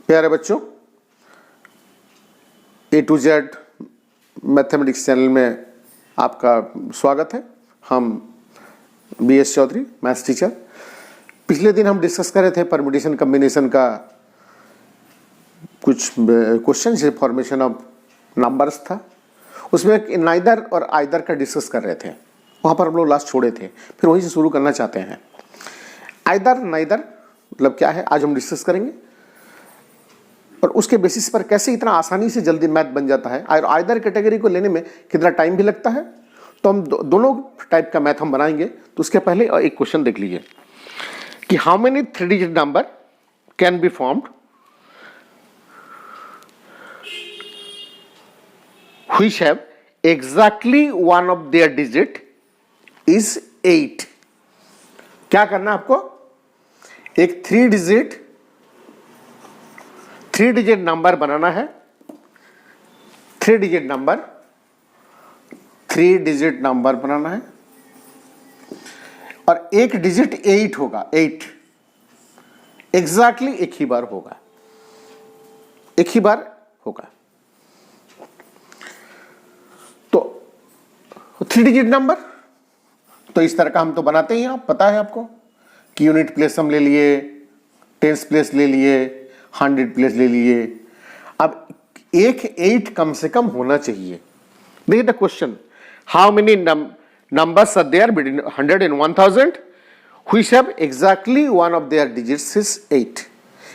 प्यारे बच्चों, A to Z mathematics channel में आपका स्वागत है। हम BS चौधरी, मैथ्स टीचर। पिछले दिन हम डिस्कस कर रहे थे परम्यूटेशन कम्बिनेशन का कुछ क्वेश्चन, फॉर्मेशन ऑफ नंबर्स था। उसमें एक नाइदर और आइदर का डिस्कस कर रहे थे, वहाँ पर हम लोग लास्ट छोड़े थे, फिर वहीं से शुरू करना चाहते हैं। आइदर नाइदर मतलब क्या है, आज हम डिस्कस करेंगे और उसके बेसिस पर कैसे इतना आसानी से जल्दी मैथ बन जाता है और आइदर कैटेगरी को लेने में कितना टाइम भी लगता है। तो हम दोनों टाइप का मैथ हम बनाएंगे। तो उसके पहले एक क्वेश्चन देख लीजिए कि how many 3 digit number can be formed which have exactly one of there digit is 8। क्या करना है आपको, एक 3 डिजिट नंबर बनाना है। 3 डिजिट नंबर बनाना है और एक डिजिट 8 होगा। 8 एग्जैक्टली एक ही बार होगा, तो 3 डिजिट नंबर तो इस तरह का हम तो बनाते ही हैं, आप पता है आपको कि यूनिट प्लेस हम ले लिए, टेंस प्लेस ले लिए, 100 प्लेस ले लिए। अब एक 8 कम से कम होना चाहिए। देखिए द question, how many numbers are there between 100 and 1000 which have exactly one of their digits is 8।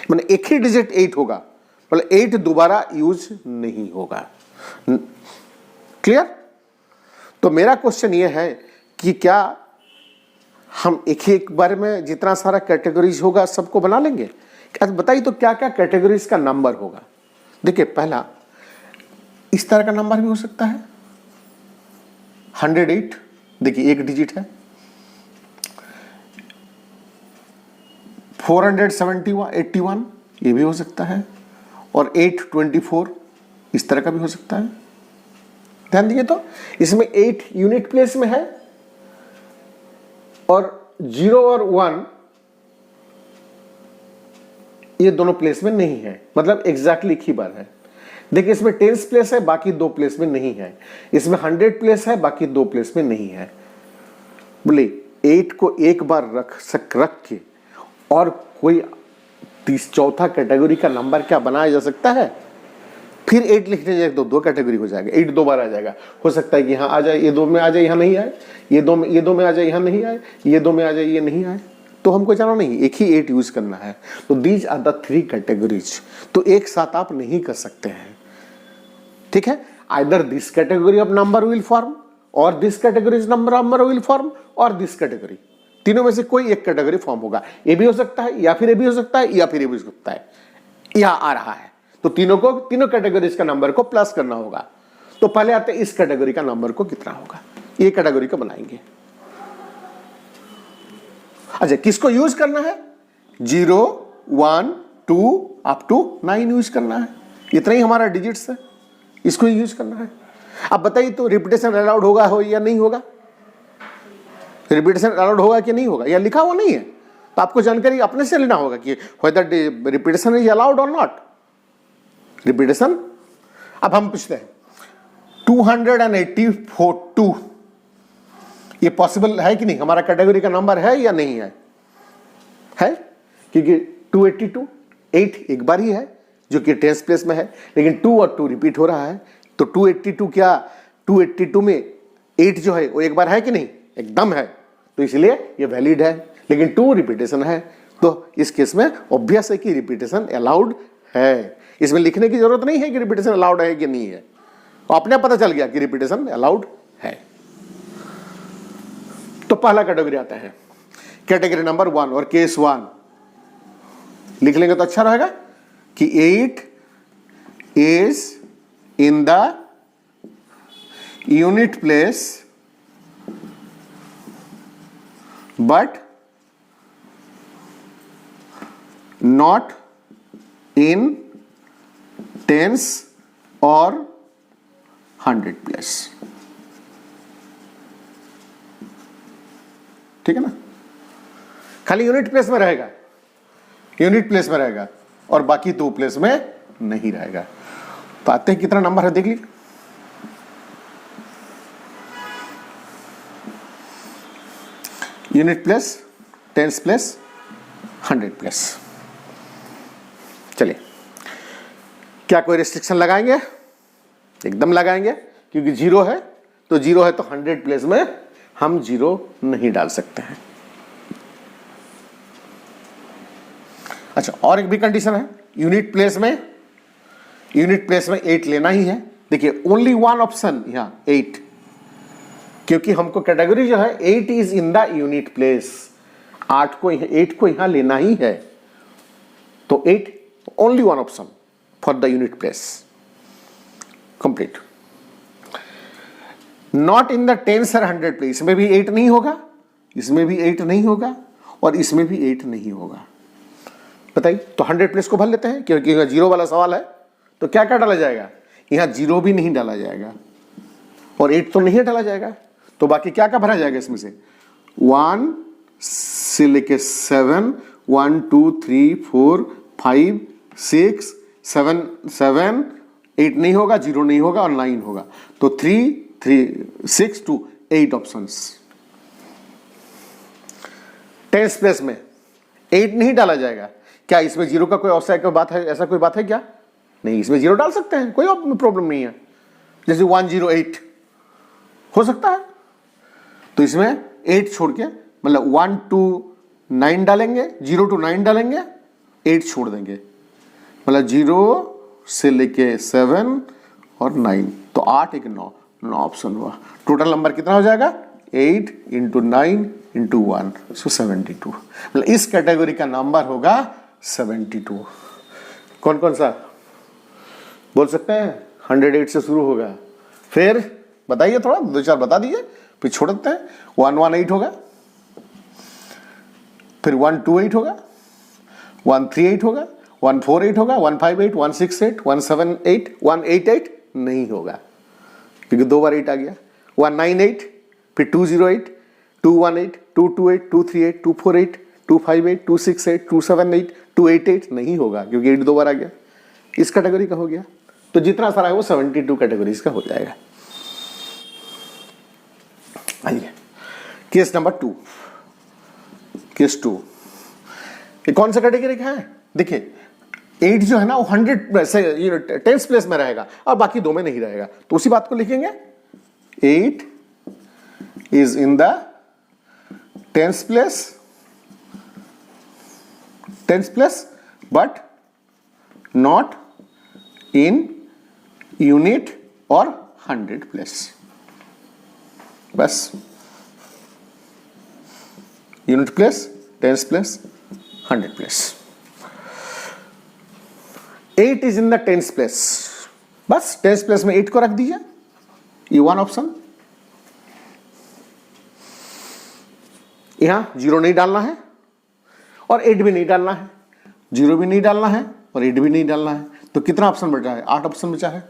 माने एक ही डिजिट 8 होगा, मतलब 8 दोबारा यूज नहीं होगा। क्लियर? तो मेरा क्वेश्चन ये है कि क्या हम एक बार में जितना सारा कैटेगरीज होगा सबको बना लेंगे? बताइए तो क्या क्या कैटेगरीज का नंबर होगा। देखिए पहला, इस तरह का नंबर भी हो सकता है 108, देखिए एक डिजिट है। 481 ये भी हो सकता है, और 824 इस तरह का भी हो सकता है। ध्यान दीजिए तो इसमें 8 यूनिट प्लेस में है और 0 और 1 ये दोनों प्लेस में नहीं है, मतलब एग्जैक्टली एक ही बार है। देखिए इसमें टेंस प्लेस है, बाकी 2 प्लेस में नहीं है। इसमें 100 प्लेस है, बाकी 2 प्लेस में नहीं है। बोले 8 को एक बार रख के और कोई चौथा कैटेगरी का नंबर क्या बनाया जा सकता है? फिर 8 लिखने जाए तो 2 कैटेगरी हो जाएगा, 8 दो बार आ जाएगा। हो सकता है कि यहाँ आ जाए, ये 2 में आ जाए, यहाँ नहीं आए, ये दो में आ जाए, यहाँ नहीं आए, ये 2 में आ जाए, ये नहीं आए। तो हमको जाना नहीं, एक ही 8 यूज करना है। तो दीज आर द 3 कैटेगरीज। तो एक साथ आप नहीं कर सकते हैं, ठीक है? Either this category of number will form और this categories number will form और दिस कैटेगरी, तीनों में से कोई एक कैटेगरी फॉर्म होगा। ये भी हो सकता है, या फिर ये भी हो सकता है, या फिर ये भी हो सकता है। यहां आ रहा है तो तीनों कैटेगरीज का नंबर को प्लस करना होगा। तो पहले आते इस कैटेगरी का नंबर को कितना होगा, ये कैटेगरी को बनाएंगे। अच्छा, किसको यूज करना है? 0, 1, 2 अप टू 9 यूज करना है। इतना ही हमारा डिजिट्स है, इसको ही यूज करना है। अब बताइए तो रिपीटेशन अलाउड होगा हो या नहीं होगा? रिपीटेशन अलाउड होगा कि नहीं होगा, या लिखा हुआ नहीं है? तो आपको जानकारी अपने से लेना होगा कि व्हेदर रिपीटेशन इज अलाउड और नॉट। रिपीटेशन, अब हम पूछते हैं 282 ये पॉसिबल है कि नहीं? हमारा कैटेगरी का नंबर है या नहीं है? है, क्योंकि 282 8 एक बार ही है जो कि टेंस प्लेस में है, लेकिन 2 और 2 रिपीट हो रहा है। तो 282 क्या 282 में 8 जो है वो एक बार है कि नहीं? एकदम है। तो इसलिए ये वैलिड है, लेकिन 2 रिपीटेशन है। तो इस केस में ऑब्वियस है कि रिपीटेशन अलाउड है। इसमें लिखने की जरूरत नहीं है कि रिपीटेशन अलाउड है कि नहीं है, तो अपने पता चल गया कि रिपीटेशन अलाउड है। तो पहला कैटेगरी आता है कैटेगरी नंबर 1 और केस 1 लिख लेंगे तो अच्छा रहेगा कि 8 is in the unit place but not in tens और 100 प्लेस। ठीक है ना? खाली यूनिट प्लेस में रहेगा, और बाकी 2 प्लेस में नहीं रहेगा। तो आते हैं कितना नंबर है देख लीजिए। Unit place, tens place, 100 place. चलिए, क्या कोई रिस्ट्रिक्शन लगाएंगे? एकदम लगाएंगे, क्योंकि 0 है तो 0 है तो 100 प्लेस में हम 0 नहीं डाल सकते हैं। अच्छा, और एक भी कंडीशन है, यूनिट प्लेस में 8 लेना ही है। देखिए, ओनली वन ऑप्शन यहां 8, क्योंकि हमको कैटेगरी जो है 8 is in the unit place, 8 को यहां लेना ही है। तो 8 only one option for the unit place, complete. Not in the tens और 100 प्लेस, इसमें भी 8 नहीं होगा, इसमें भी 8 नहीं होगा, और इसमें भी 8 नहीं होगा। बताइए, तो 100 प्लेस को भर लेते हैं, क्योंकि यहाँ 0 वाला सवाल है। तो क्या क्या डाला जाएगा? यहाँ 0 भी नहीं डाला जाएगा और 8 तो नहीं डाला जाएगा। तो बाकी क्या क्या भरा जाएगा इसमें से? 1 से लेके 7, 1 2 3 4 5 6 7 7, 8 नहीं होगा, 0 नहीं होगा और 9 होगा। तो 3 3 6 2 8 ऑप्शंस। टेंस प्लेस में 8 नहीं डाला जाएगा। क्या इसमें 0 का कोई औसत बात है? ऐसा कोई बात है क्या? नहीं, इसमें 0 डाल सकते हैं, कोई प्रॉब्लम नहीं है। जैसे 108 हो सकता है, तो इसमें 8 छोड़ के, मतलब 1 to 9 डालेंगे, 0 to 9 डालेंगे, 8 छोड़ देंगे, मतलब 0 से लेके 7 और 9, तो 8 एक 9 ऑप्शन हुआ। टोटल नंबर कितना हो जाएगा? 8 × 9 × 1, सो 72। मतलब इस कैटेगरी का नंबर होगा 72। कौन कौन सा बोल सकते हैं? 108 से शुरू होगा, फिर बताइए, थोड़ा 2-4 बता दीजिए, फिर छोड़ देते हैं। 118 होगा, फिर 128 होगा, 138 होगा, 148 होगा, 158, 168, 178, 188 नहीं होगा, क्योंकि 2 बार 8 आ गया। 198, फिर 208, 218, 228, 238, 248, 258, 268, 278, 288 नहीं होगा, क्योंकि 8 2 बार आ गया। इस कैटेगरी का हो गया। तो जितना सारा है वो 72 कैटेगरीज का हो जाएगा। आइए, केस नंबर 2। केस 2 ये कौन सा कैटेगरी का है? देखिए, 8 जो है ना वो 100 टेंस प्लेस में रहेगा और बाकी 2 में नहीं रहेगा। तो उसी बात को लिखेंगे, 8 is in the tens place but not in unit और 100 प्लेस। बस, unit place, tens place, 100 place. 8 is in the tens place, बस टेंस प्लेस में 8 को रख दीजिए, ये वन ऑप्शन। यहां 0 नहीं डालना है और 8 भी नहीं डालना है, 0 भी नहीं डालना है और 8 भी नहीं डालना है। तो कितना ऑप्शन बचा है? 8 ऑप्शन बचा है।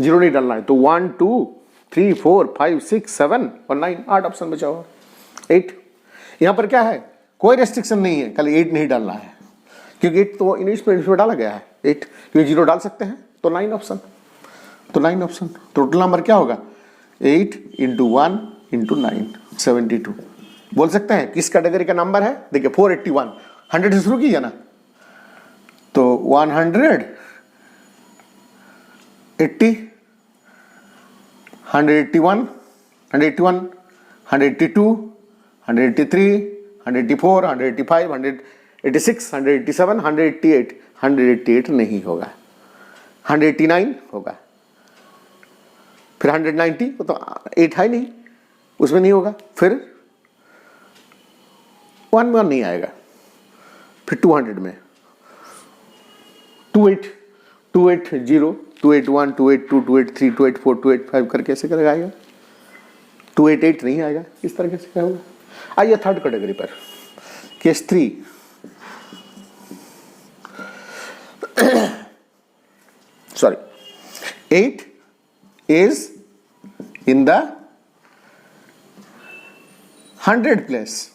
0 नहीं डालना है तो 1 2 3 4 5 6 7 और 9, 8 ऑप्शन बचा हुआ। 8 यहां पर क्या है? कोई रेस्ट्रिक्शन नहीं है, खाली 8 नहीं डालना है, क्योंकि 8 तो इंग्लिश में डाला गया है। 8 क्योंकि 0 डाल सकते हैं, तो 9 ऑप्शन। तो 9 ऑप्शन, टोटल नंबर क्या होगा? 8 × 1 × 9, 72। बोल सकते हैं किस कैटेगरी का नंबर है? देखिए, 481, 100 से शुरू कीजिए ना, तो 100 80 181 181 182 183 184 185 186 187 188 188 नहीं होगा, 189 होगा, फिर 190 तो 8 है नहीं, उसमें नहीं होगा, फिर 1 में नहीं आएगा, फिर 200 में 28 280 281 282 283 284 285 करके ऐसे कर आएगा, 288 नहीं आएगा। इस तरीके से क्या होगा? आइए थर्ड कैटेगरी पर, case 3। Sorry, 8 is in the 100 place,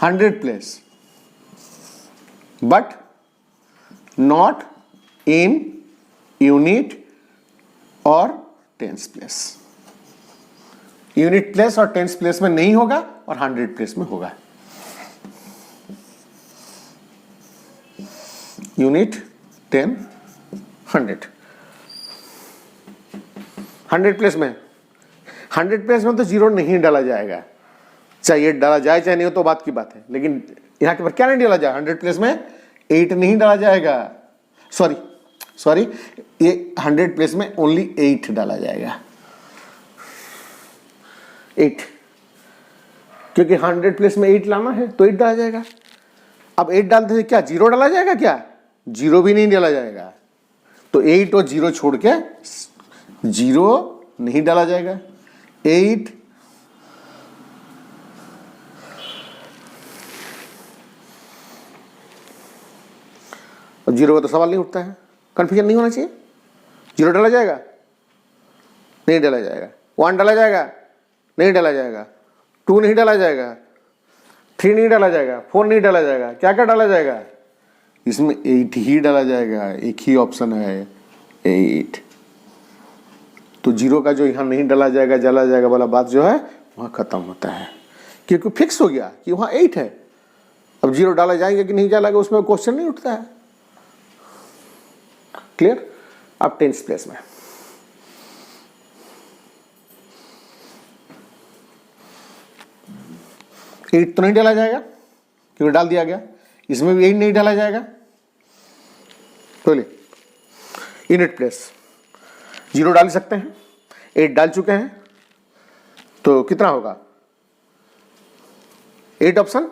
100 place but not in unit और टेंस प्लेस। यूनिट प्लेस और टेंस प्लेस में नहीं होगा और 100 प्लेस में होगा। यूनिट, 10, 100। 100 प्लेस में, 100 प्लेस में तो जीरो नहीं डाला जाएगा, चाहे 8 डाला जाए चाहे नहीं हो तो बात की बात है, लेकिन यहां के पर क्या नहीं डाला जाए, 100 प्लेस में 8 नहीं डाला जाएगा। सॉरी, ये 100 प्लेस में ओनली 8 डाला जाएगा, 8, क्योंकि 100 प्लेस में 8 लाना है तो 8 डाला जाएगा। अब 8 डालते हैं क्या जीरो डाला जाएगा, क्या जीरो भी नहीं डाला जाएगा, तो 8 और 0 छोड़ के 0 नहीं डाला जाएगा। 8 और 0 का तो सवाल नहीं उठता है, कंफ्यूजन नहीं होना चाहिए। 0 डाला जाएगा, नहीं डाला जाएगा। 1 डाला जाएगा, नहीं डाला जाएगा। 2 नहीं डाला जाएगा, 3 नहीं डाला जाएगा, 4 नहीं डाला जाएगा। क्या क्या डाला जाएगा, इसमें 8 ही डाला जाएगा, एक ही ऑप्शन है 8। तो 0 का जो यहां नहीं डाला जाएगा वाला बात जो है वहां खत्म होता है, क्योंकि फिक्स हो गया कि वहां 8 है। अब 0 डाला जाएगा कि नहीं डाला, उसमें क्वेश्चन नहीं उठता है। क्लियर। अब टेंस प्लेस में एट तो नहीं डाला जाएगा क्योंकि डाल दिया गया, इसमें भी 8 नहीं डाला जाएगा। बोलिए, यूनिट प्लेस 0 डाल सकते हैं, 8 डाल चुके हैं, तो कितना होगा 8 ऑप्शन।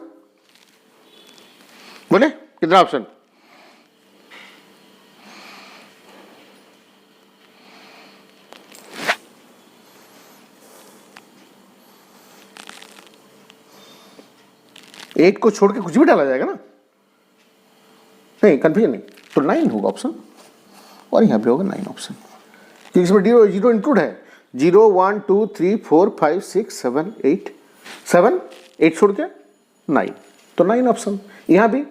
बोले कितना ऑप्शन, एट को छोड़ के कुछ भी डाला जाएगा ना, नहीं कंफ्यूजन नहीं, तो 9 होगा ऑप्शन, और यहां पे होगा 9 ऑप्शन, क्योंकि इसमें जीरो इंक्लूड है। 0 1 2 3 4 5 6 7 8 7 8 छोड़ के 9, तो 9 ऑप्शन। यहां भी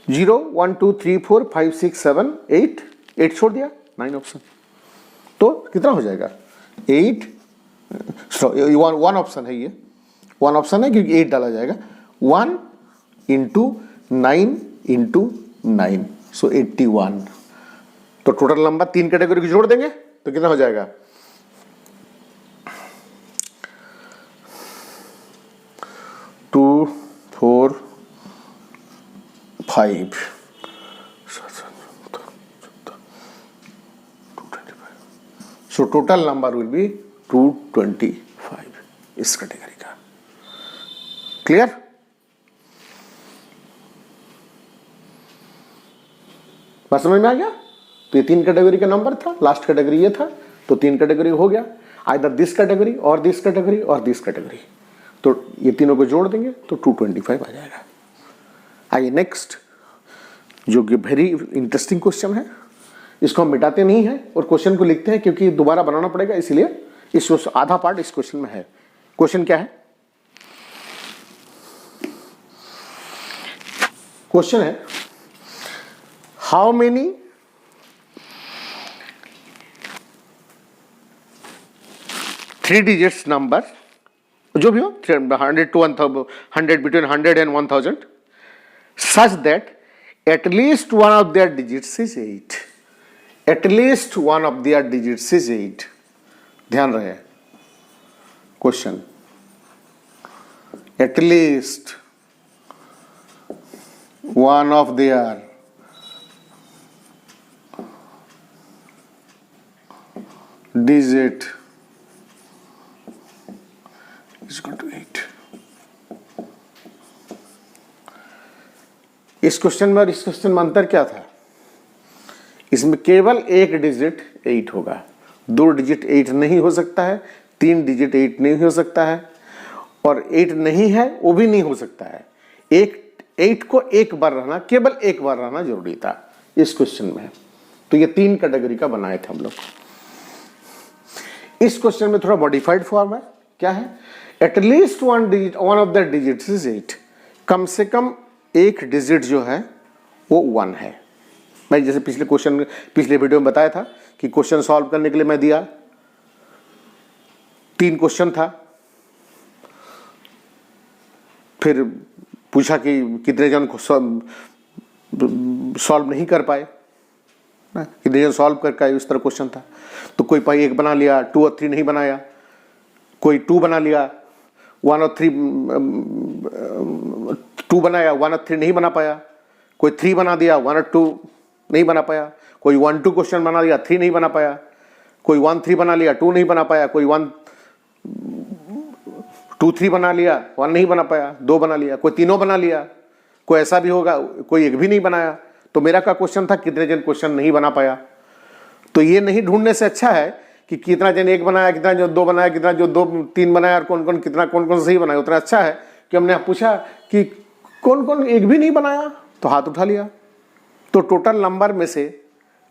0 1 2 3 4 5 6 7 8 छोड़ दिया, 9 ऑप्शन। तो कितना हो जाएगा 8, 1 ऑप्शन है, ये 1 ऑप्शन है क्योंकि 8 डाला जाएगा। 1 इंटू 9 इंटू 9, सो 81। तो टोटल नंबर 3 कैटेगरी को जोड़ देंगे तो कितना हो जाएगा 2 4 5 so total number will be 225 इस कैटेगरी का। क्लियर। बात समझ में आ गया। तो ये 3 कैटेगरी का नंबर था, लास्ट कैटेगरी ये था, तो 3 कैटेगरी हो गया, आइदर दिस कैटेगरी और दिस कैटेगरी और दिस कैटेगरी। तो ये तीनों को जोड़ देंगे तो 225 आ जाएगा। आइए नेक्स्ट, जो कि वेरी इंटरेस्टिंग क्वेश्चन है, इसको हम मिटाते नहीं हैं और क्वेश्चन को लिखते हैं क्योंकि दोबारा बनाना पड़ेगा, इसलिए इस आधा पार्ट इस क्वेश्चन में है। क्वेश्चन क्या है, क्वेश्चन है how many three digits number, जो भी हो 100 to 100, between 100 and 1000, such that at least one of their digits is 8. At least one of their digits is 8. ध्यान रहे question, at least one of their digit is equal to 8. इस question में और इस question में अंतर क्या था, इसमें केवल एक डिजिट 8 होगा, 2 डिजिट 8 नहीं हो सकता है, 3 डिजिट 8 नहीं हो सकता है, और 8 नहीं है वो भी नहीं हो सकता है। 8 को एक बार रहना, केवल एक बार रहना जरूरी था इस क्वेश्चन में। तो ये 3 कैटेगरी का बनाए थे हम लोग। इस क्वेश्चन में थोड़ा मॉडिफाइड फॉर्म है, क्या है, at least one of the digits is 8, कम से कम एक डिजिट जो है वो 1 है। मैं जैसे पिछले वीडियो में बताया था कि क्वेश्चन सॉल्व करने के लिए मैं दिया 3 क्वेश्चन था, फिर पूछा कि कितने जन सॉल्व नहीं कर पाए, कितने जन सॉल्व कर पाए, इस तरह क्वेश्चन था। तो कोई पाई 1 बना लिया, 2 और 3 नहीं बनाया, कोई 2 बना लिया, 1 और 3 2 बनाया, 1 और 3 नहीं बना पाया, कोई 3 बना दिया, 1 और 2 नहीं बना पाया, कोई 1 2 क्वेश्चन बना दिया, 3 नहीं बना पाया, कोई 1 3 बना लिया, 2 नहीं बना पाया, कोई 1 2 3 बना लिया, 1 नहीं बना पाया, 2 बना लिया, कोई तीनों बना लिया, कोई ऐसा भी होगा कोई एक भी नहीं बनाया। तो मेरा क्या क्वेश्चन था, कितने जन क्वेश्चन नहीं बना पाया। तो ये नहीं ढूंढने से अच्छा है कि कितना जन 1 बनाया, कितना जो 2 बनाया, कितना जो 2 3 बनाया, और कौन कौन सही बनाया। उतना अच्छा है कि हमने पूछा कि कौन कौन एक भी नहीं बनाया, तो हाथ उठा लिया। तो टोटल नंबर में से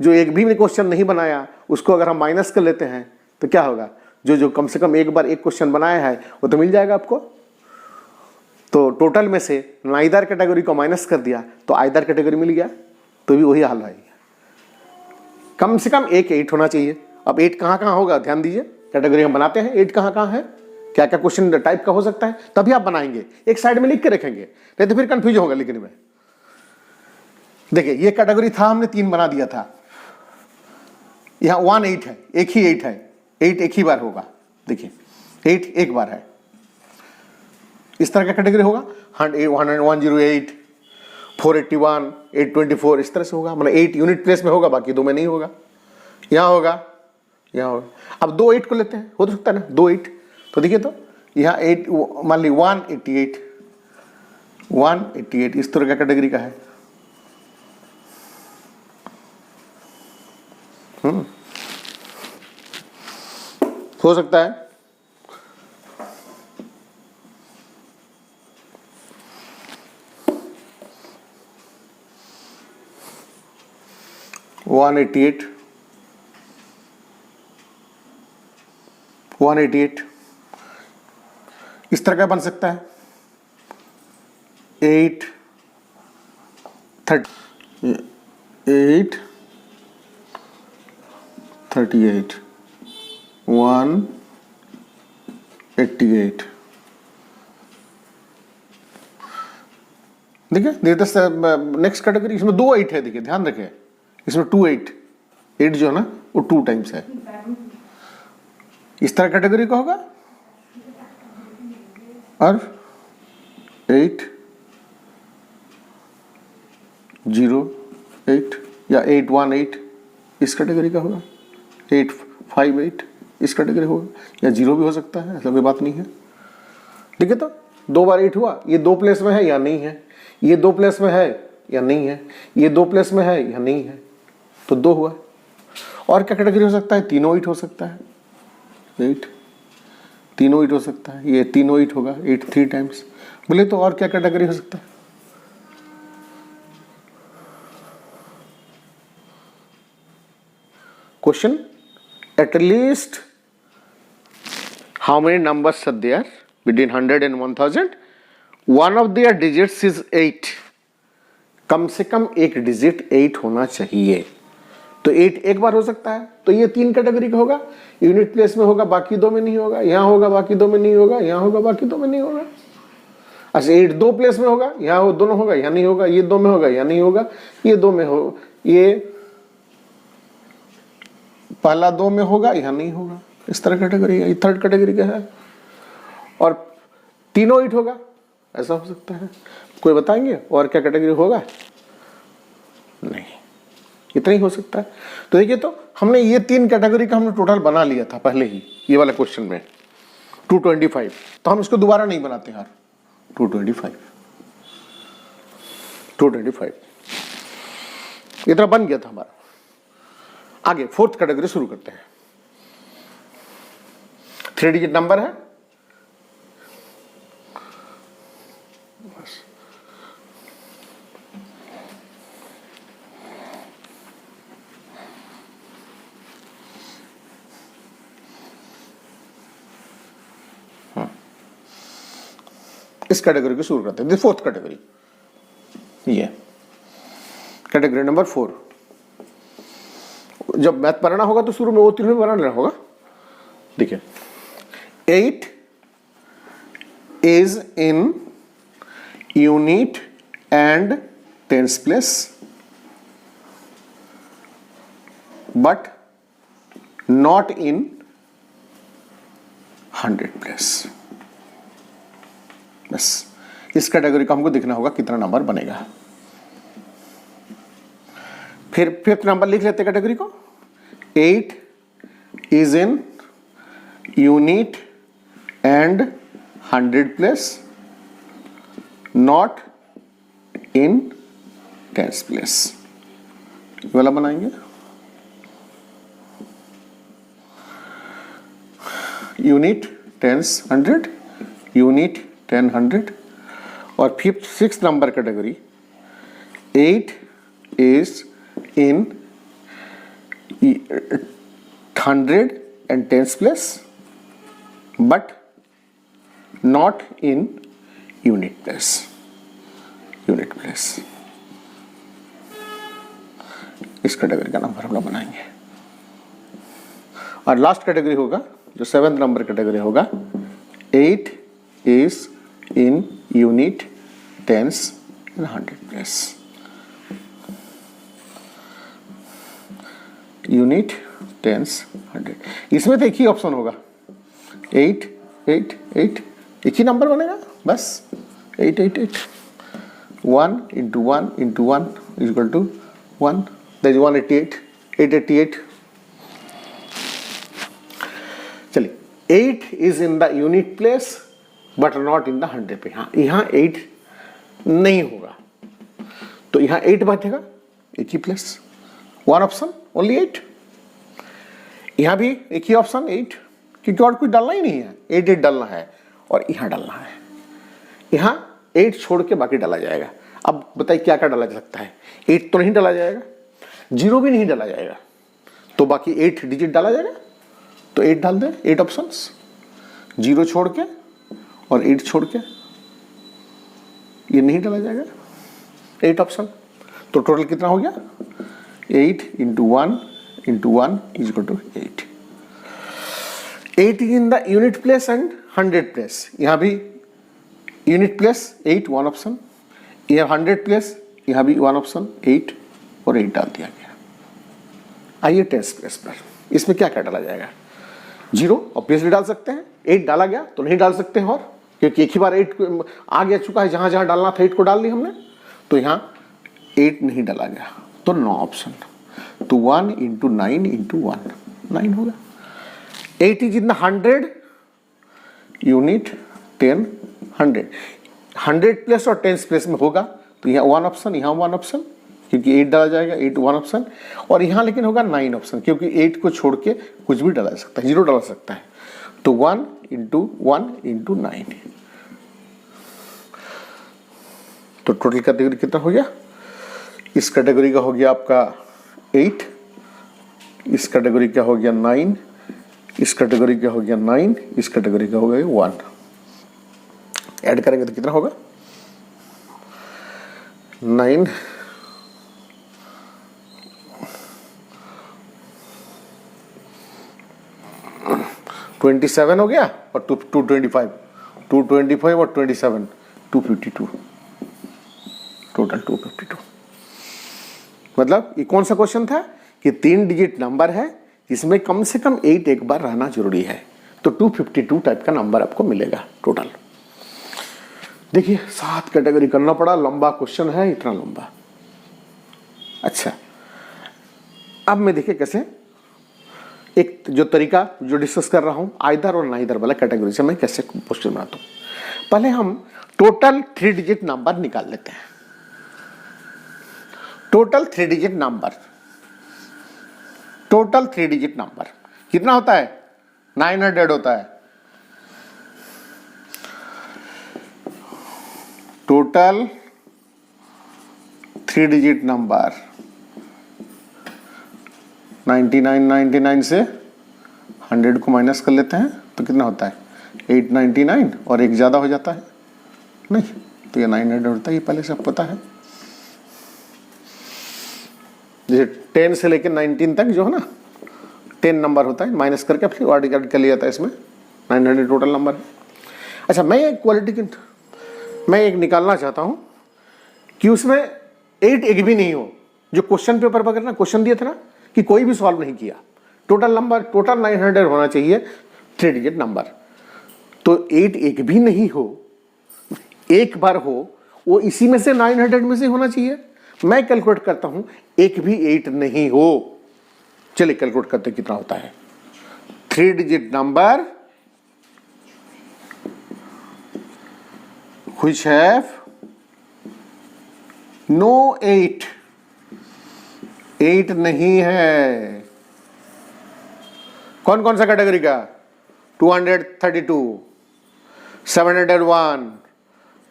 जो एक भी क्वेश्चन नहीं बनाया उसको अगर हम माइनस कर लेते हैं तो क्या होगा, जो कम से कम एक बार एक क्वेश्चन बनाया है वो तो मिल जाएगा आपको। तो टोटल में से नाइदर कैटेगरी को माइनस कर दिया तो आइदर कैटेगरी मिल गया, तो भी वही हाल है। कम से कम एक 8 होना चाहिए। अब 8 कहाँ कहाँ होगा ध्यान दीजिए, कैटेगरी हम बनाते हैं 8 कहाँ कहाँ है, क्या क्या क्वेश्चन टाइप का हो सकता है, तभी आप बनाएंगे। एक साइड में लिख के रखेंगे, नहीं तो फिर कंफ्यूज होगा लिखने में। देखिए ये कैटेगरी था, हमने 3 बना दिया था, यहाँ 1 8 है, एक ही 8 है, 8 एक ही बार होगा। देखिए 8 एक बार है, इस तरह का कैटेगरी होगा। 108 481 824 इस तरह से होगा, मतलब 8 यूनिट प्लेस में होगा, बाकी 2 में नहीं होगा। यहाँ होगा, यहाँ होगा। अब 2 8 को लेते हैं, हो तो सकता है ना 2 8। तो देखिए तो यहाँ 8 मान ली 188 इस तरह का कैटेगरी का है। हो सकता है। वन एटी एट इस तरह का बन सकता है। 8 38 188 देखिए नेक्स्ट कैटेगरी, इसमें 2 8 है। देखिए ध्यान रखें, इसमें 2 8 जो है ना वो 2 टाइम्स है। इस तरह कैटेगरी का होगा। और 8 0 8 या 818 इस कैटेगरी का होगा। 858 इस कैटेगरी होगा, या 0 भी हो सकता है, ऐसा कोई बात नहीं है। ठीक है, तो 2 बार 8 हुआ, ये 2 प्लेस में है या नहीं है, ये 2 प्लेस में है या नहीं है, ये 2 प्लेस में है या नहीं है, तो 2 हुआ। और क्या कैटेगरी हो सकता है, तीनों 8 हो सकता है। 8 तीनों 8 हो सकता है, ये तीनों 8 होगा, 8 3 टाइम्स। बोले तो और क्या कैटेगरी हो सकता है। Question, at least how many numbers are there between 100 and 1000? One of their digits is 8. कम से कम एक डिजिट 8 होना चाहिए। तो 8 एक बार हो सकता है, तो ये 3 कैटेगरी का होगा। यूनिट प्लेस में होगा, बाकी 2 में नहीं होगा, यहाँ होगा, बाकी 2 में नहीं होगा, यहाँ होगा, बाकी 2 में नहीं होगा। अच्छा 8 2 प्लेस में होगा, यहाँ दोनों होगा, यहाँ नहीं होगा, ये 2 में होगा, यहाँ नहीं होगा, ये 2 में हो, ये पहला 2 में होगा, यहाँ नहीं होगा। इस तरह कैटेगरी है, ये 3rd कैटेगरी का है। और तीनों 8 होगा, ऐसा हो सकता है। कोई बताएंगे और क्या कैटेगरी होगा? नहीं, इतना ही हो सकता है। तो देखिए, तो हमने ये 3 कैटेगरी का हमने टोटल बना लिया था पहले ही, ये वाला क्वेश्चन में 225। तो हम इसको दोबारा नहीं बनाते यार। 225 इतना बन गया था हमारा। आगे 4th कैटेगरी शुरू करते हैं। 3 डिजिट नंबर है, इस कैटेगरी को शुरू करते हैं। 4th कैटेगरी कैटेगरी नंबर 4, जब मैथ बनाना होगा तो शुरू में वो तीनों बना लेना होगा। देखिए 8 is in unit and tens place but not in 100 place। बस इस कैटेगरी का हमको देखना होगा कितना नंबर बनेगा। फिर फिफ्थ नंबर लिख लेते कैटेगरी को, 8 is in unit and 100 place not in tens place। ये वाला बनाएंगे, यूनिट टेंस 100, यूनिट 10 100। और fifth six number category, 8 is in 100 and tens place but not in unit place, unit place। इस category का number हम लोग बनाएंगे। और लास्ट कैटेगरी होगा जो 7th नंबर कैटेगरी होगा, 8 is in unit tens and 100 place, unit tens 100। इसमें तो एक ही ऑप्शन होगा, 8 8 8, एक ही नंबर बनेगा बस, 8 8 8। 1 into 1 into 1 is equal to 1, that is 188, 888। चलिए 8 is in the unit place but not in the 100 पे। हाँ यहाँ 8 नहीं होगा तो यहाँ 8 बैठेगा एक ही प्लेस, वन ऑप्शन ओनली 8। यहाँ भी एक ही ऑप्शन 8, क्योंकि और कुछ डालना ही नहीं है, 8 8 डालना है और यहाँ डालना है। यहाँ 8 छोड़ के बाकी डाला जाएगा। अब बताइए क्या क्या डाला जा सकता है, 8 तो नहीं डाला जाएगा, 0 भी नहीं डाला जाएगा, तो बाकी 8 डिजिट डाला जाएगा। तो 8 डाल दें, 8 ऑप्शंस, 0 छोड़ के और 8 छोड़ के, ये नहीं डाला जाएगा 8 ऑप्शन। तो टोटल कितना हो गया, 8 into 1 into 1 is equal to 8। 8 is in the unit place and 100 place। यहाँ भी यूनिट प्लेस 8 वन ऑप्शन, यहाँ 100 प्लेस यहाँ भी वन ऑप्शन 8 और 8 डाल दिया गया। आइए टेंस प्लेस पर, इसमें क्या क्या डाला जाएगा, 0 ऑब्वियसली डाल सकते हैं, 8 डाला गया तो नहीं डाल सकते हैं, और क्योंकि एक ही बार 8 आ गया चुका है, जहाँ जहाँ डालना था 8 को डाल दी हमने, तो यहाँ 8 नहीं डाला गया तो 9 ऑप्शन। तो 1 into 9 into 1, 9 होगा। 8 is in the 100 unit 10 100, 100 place और 10 प्लेस में होगा तो यहाँ 1 ऑप्शन, यहाँ 1 ऑप्शन, क्योंकि 8 डाला जाएगा, 8 1 ऑप्शन, और यहाँ लेकिन होगा 9 ऑप्शन, क्योंकि 8 को छोड़ के कुछ भी डाला जा सकता है, 0 डाला सकता है। तो 1 into 1 into 9। तो टोटल कैटेगरी कितना हो गया, इस कैटेगरी का हो गया आपका 8, इस कैटेगरी का हो गया 9, इस कैटेगरी का हो गया 9, इस कैटेगरी का हो गया 1। ऐड करेंगे तो कितना होगा, 9 27 हो गया और 225, 225 और 27 252, टोटल 252। मतलब ये कौन सा क्वेश्चन था कि 3 डिजिट नंबर है जिसमें कम से कम 8 एक बार रहना जरूरी है, तो 252 टाइप का नंबर आपको मिलेगा टोटल। देखिए 7 कैटेगरी करना पड़ा, लंबा क्वेश्चन है, इतना लंबा। अच्छा अब मैं देखिए कैसे एक जो तरीका जो डिस्कस कर रहा हूं, आइदर और नाइदर वाला कैटेगरी से मैं कैसे क्वेश्चन बनाता हूं। पहले हम टोटल 3 डिजिट नंबर निकाल लेते हैं। Total 3 digit number, total 3 digit number कितना होता है, 900 होता है। टोटल 3 डिजिट नंबर 99 से 100 को माइनस कर लेते हैं तो कितना होता है, 899, और एक ज़्यादा हो जाता है नहीं तो ये 900 होता है, ये पहले से पता है। 10 से लेकर 19 तक जो है ना 10 नंबर होता है, माइनस करके फिर वर्ड कर लिया जाता है। इसमें 900 टोटल नंबर है। अच्छा, मैं एक निकालना चाहता हूं कि उसमें 8 एक भी नहीं हो। जो क्वेश्चन पेपर पर ना क्वेश्चन दिया था ना कि कोई भी सॉल्व नहीं किया, टोटल 900 होना चाहिए 3 डिजिट नंबर, तो 8 एक भी नहीं हो, एक बार हो, वो इसी में से 900 में से होना चाहिए। मैं कैलकुलेट करता हूं, एक भी 8 नहीं हो। चलिए कैलकुलेट करते कितना होता है। 3 digit number which have no 8 नहीं है। कौन कौन सा कैटेगरी का? 232, 701,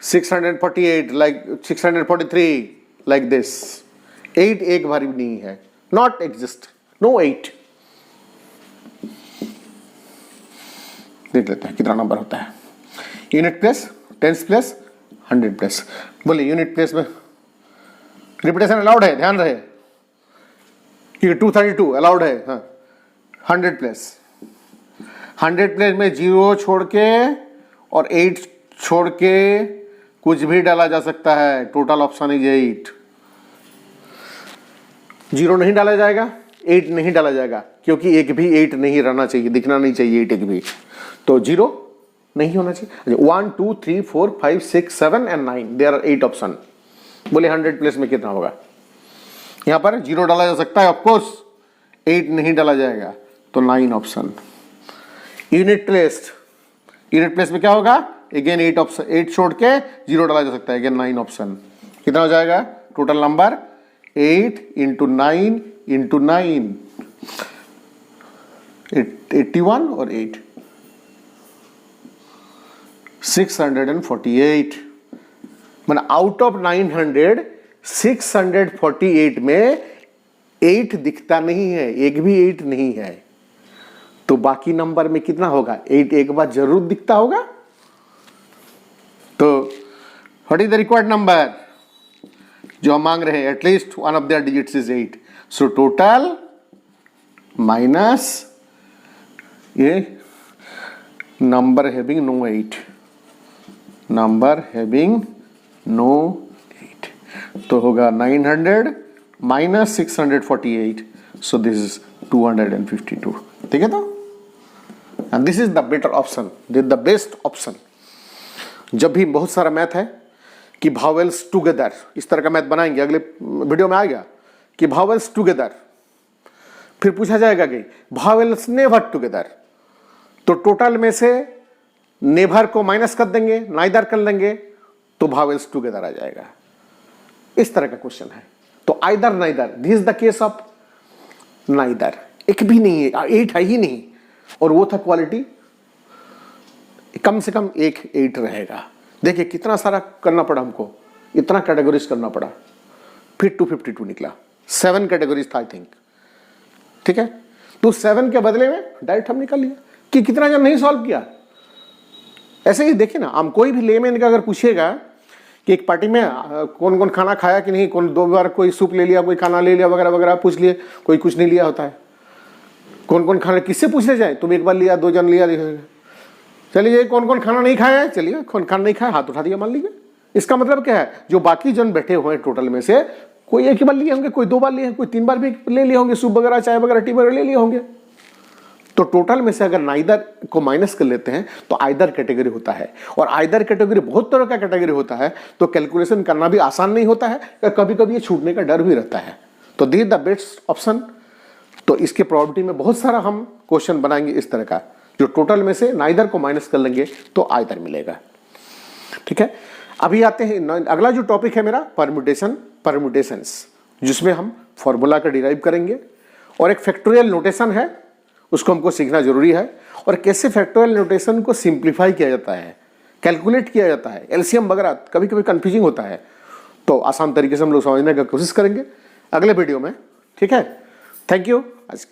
648, like 643, like this। 8 एक बार भी नहीं है, not exist, no 8। देख लेते हैं कितना नंबर होता है। Unit place, tens place, 100 place. बोलिए यूनिट प्लेस में रिपीटेशन अलाउड है, ध्यान रहे कि 232 अलाउड है। हाँ, 100 प्लेस, 100 प्लेस में 0 छोड़ के और 8 छोड़ के कुछ भी डाला जा सकता है। Total option is 8। 0 नहीं डाला जाएगा, 8 नहीं डाला जाएगा, क्योंकि एक भी 8 नहीं रहना चाहिए, दिखना नहीं चाहिए 8 एक भी, तो 0 नहीं होना चाहिए। 1 2 3 4 5 6 7 एंड 9, देयर आर 8 ऑप्शन। बोले 100 प्लेस में कितना होगा? यहां पर 0 डाला जा सकता है, ऑफकोर्स 8 नहीं डाला जाएगा, तो 9 ऑप्शन। यूनिट प्लेस में क्या होगा? अगेन 8 ऑप्शन, 8 छोड़ के 0 डाला जा सकता है, अगेन 9 ऑप्शन। कितना हो जाएगा टोटल नंबर? 8 इंटू 9 इंटू 9, 81 और 8, 648। मैंने आउट ऑफ 900 648 में 8 दिखता नहीं है, एक भी 8 नहीं है, तो बाकी नंबर में कितना होगा? 8 एक बार जरूर दिखता होगा। तो what is the required number जो हम मांग रहे हैं? At least one of their digits is 8। So total minus ये number having no 8, number having no 8, तो होगा 900 माइनस 648, सो दिस इज 252। ठीक है, तो and this is the better option, this the best option. जब भी बहुत सारा मैथ है कि भावेल्स टुगेदर, इस तरह का मैथ बनाएंगे, अगले वीडियो में आएगा कि भावेल्स टुगेदर, फिर पूछा जाएगा कि भावेल्स नेवर टुगेदर, तो टोटल में से नेवर को माइनस कर देंगे, नाइदर कर लेंगे, तो भावेल्स टुगेदर आ जाएगा। इस तरह का क्वेश्चन है। तो either neither, this is the case of neither, एक भी नहीं है, 8 है ही नहीं, और वो था क्वालिटी, कम से कम एक 8 रहेगा। देखिए कितना सारा करना पड़ा हमको, इतना कैटेगरीज करना पड़ा, फिर 252 निकला। 7 कैटेगरीज था आई थिंक। ठीक है, तो 7 के बदले में डायरेक्ट हम निकाल लिया कि कितना जन नहीं सॉल्व किया। ऐसे ही देखिए ना, हम कोई भी लेमैन का अगर पूछिएगा कि एक पार्टी में कौन कौन खाना खाया कि नहीं, कौन 2 बार कोई सूप ले लिया, कोई खाना ले लिया वगैरह वगैरह पूछ लिए, कोई कुछ नहीं लिया होता है। कौन कौन खाना, किससे पूछने जाए? तुम एक बार लिया, 2 जन लिया, चलिए कौन कौन खाना नहीं खाया है, चलिए कौन खाना नहीं खाया, हाथ उठा दिया, मान लीजिए। इसका मतलब क्या है? जो बाकी जन बैठे हुए हैं टोटल में से, कोई एक ही बार लिए होंगे, कोई 2 बार लिए, कोई 3 बार भी ले लिए होंगे, सूप वगैरह, चाय वगैरह, टी वगैरह ले लिए होंगे। तो टोटल में से अगर नाइदर को माइनस कर लेते हैं तो आइदर कैटेगरी होता है, और आइदर कैटेगरी बहुत तरह का कैटेगरी होता है, तो कैलकुलेशन करना भी आसान नहीं होता है, कभी कभी ये छूटने का डर भी रहता है। तो दिस द बेस्ट ऑप्शन। तो इसके प्रोबेबिलिटी में बहुत सारा हम क्वेश्चन बनाएंगे इस तरह का, जो टोटल में से नाइदर को माइनस कर लेंगे तो आइदर मिलेगा। ठीक है, अभी आते हैं अगला जो टॉपिक है मेरा, परम्यूटेशंस, जिसमें हम फॉर्मूला का डिराइव करेंगे, और एक फैक्टोरियल नोटेशन है, उसको हमको सीखना जरूरी है, और कैसे फैक्टोरियल नोटेशन को सिंप्लीफाई किया जाता है, कैलकुलेट किया जाता है, एलसीएम वगैरह कभी कभी कंफ्यूजिंग होता है, तो आसान तरीके से हम लोग समझने की कोशिश करेंगे अगले वीडियो में। ठीक है, थैंक यू। आज